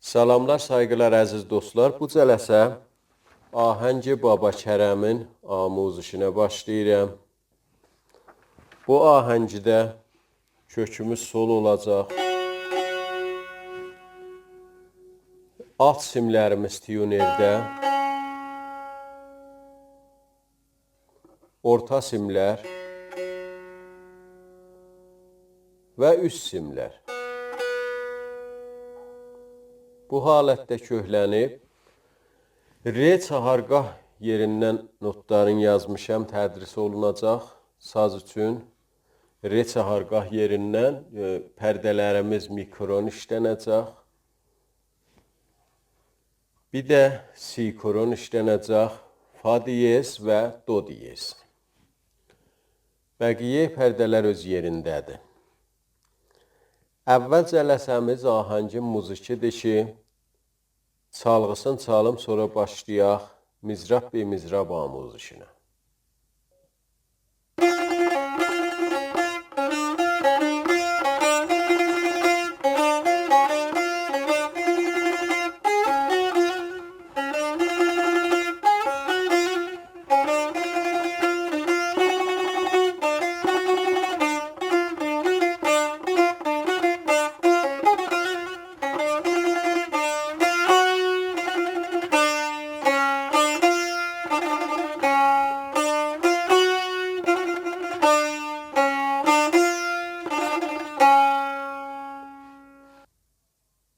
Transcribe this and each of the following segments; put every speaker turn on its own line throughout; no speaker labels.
Salamlar, sayğılar, əziz dostlar. Bu cələsə Ahəngi Baba Kərəmin amuzişinə başlayıram. Bu ahəngidə kökümüz sol olacaq. Alt simlərimiz tiyunerdə. Orta simlər və üst simlər. Bu halətdə köhlənib, re çaharqah yerindən notların yazmışam, tədris olunacaq saz üçün. Re çaharqah yerindən pərdələrimiz mikron işlənəcək. Bir də si koron işlənəcək, fa diyez və do diyez. Bəqiyyə pərdələr öz yerindədir. Əvvəl cələsəmiz ahəngin muziki ki, çalğısın çalım, sonra başlayaq mizrab bi mizrab amuzişinə.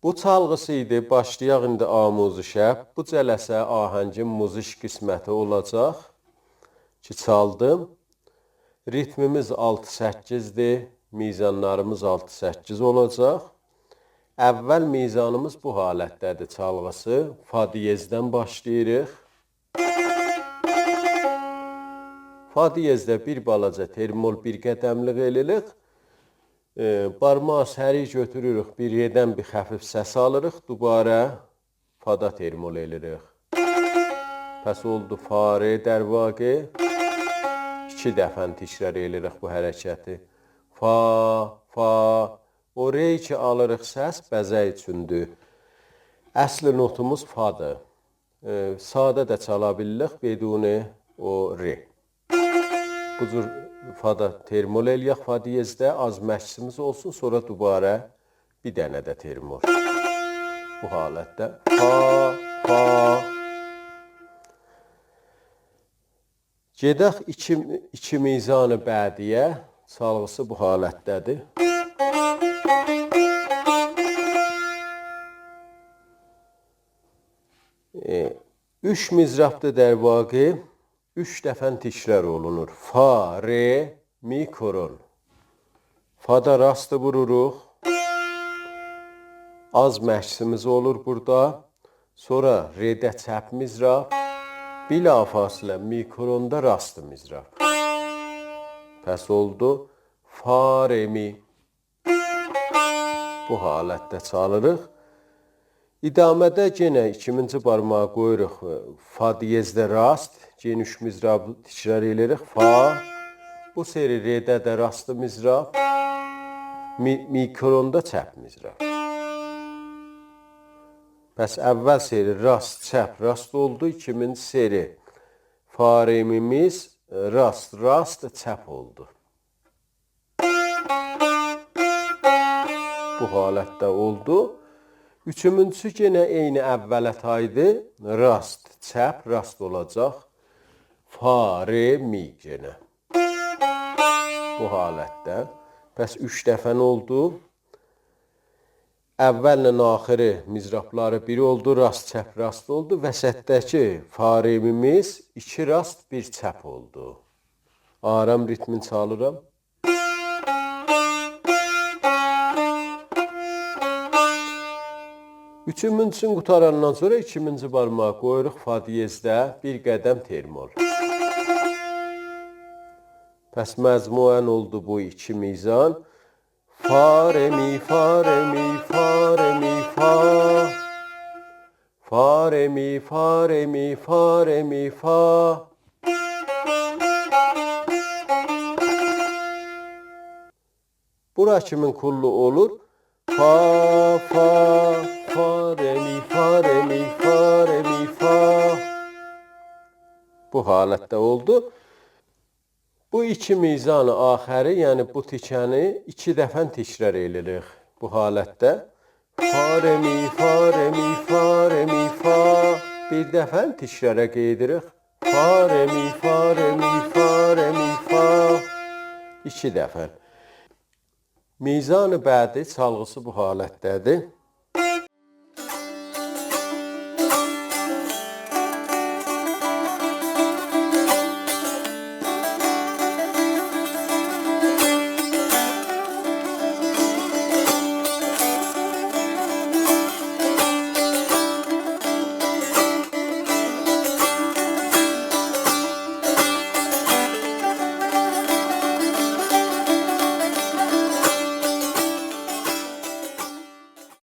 Bu çalğısı idi, başlayaq indi amuzişə. Bu cələsə ahəngin muziş qisməti olacaq ki, çaldım. Ritmimiz 6-8-dir, mizanlarımız 6-8 olacaq. Əvvəl mizanımız bu halətdədir çalğısı. Fa diyezdən başlayırıq. Fa diyezdə bir balaca termol bir qədəmlik eləyirik. Barmağı səri götürürük, bir redən bir xəfif səs alırıq, dubara fada termol eləyirik. Pəs oldu fa, re, dərvaqi. 2 dəfən təkrar eləyirik bu hərəkəti. Fa, fa, o re ki alırıq səs bəzək üçündür. Əsli notumuz fadır. Sadə də çala bilirik, beduni o re. Bu cür fada termol eləyək fa diyezdə, az məksimiz olsun, sonra dubara bir dənə də termol. Bu halətdə fa, fa. Gedək iki mizanı bədiyə, çalğısı bu halətdədir. Üç mizrabda dərvaqi 3 dəfən təkrar olunur. Fa, re, mi, koron. Fada rastı vururuq. Az məksimiz olur burada. Sonra redə çəp mizrab. Bilafasilə mi, koronda rastı mizrab. Pəs oldu. Fa, re, mi. Bu halətdə çalırıq. İdamədə yenə 2-ci barmağı qoyuruq. Fa diyezdə rast. Geniş mizrabı təkrar eləyirik. Fa. Bu seri redə də rastı mizrab. Mikronda çəp mizrab. Bəs əvvəl seri rast, çəp, rast oldu. 2-ci seri fa, re, mimiz rast, rast, çəp oldu. Bu halətdə oldu. 3-cüsü yenə eyni əvvələ taydı. Rast, çəp, rast olacaq. Fa, re, mi yenə. Bu halətdə. Bəs 3 dəfən oldu. Əvvəllə axırı mizrabları biri oldu. Rast, çəp, rast oldu. Vəsətdəki fa, re, mimiz 2 rast, 1 çəp oldu. Aram ritmini çalıram. Üçüncüsünü qutarandan sonra 2-ci barmağı qoyuruq fa diyezdə bir qədəm termol. Pəs məzmuən oldu bu 2 mizan. Fa, re, mi, fa, re, mi, fa, re, mi, fa. Fa, re, mi, fa, re, mi, fa, re, mi, fa. Bura kimin kullu olur? Fa, fa, fa, re, mi, fa, re, mi, fa, re, mi, fa. Bu halətdə oldu. Bu iki mizanı axəri, yəni bu tikəni 2 dəfə təkrar edirik bu halətdə. Fa, re, mi, fa, re, mi, fa, re, mi, fa. Bir dəfə təkrara edirik. Fa, re, mi, fa, re, mi, fa, re, mi, fa. 2 dəfə. Mizan-ı bədi çalğısı bu halətdədir.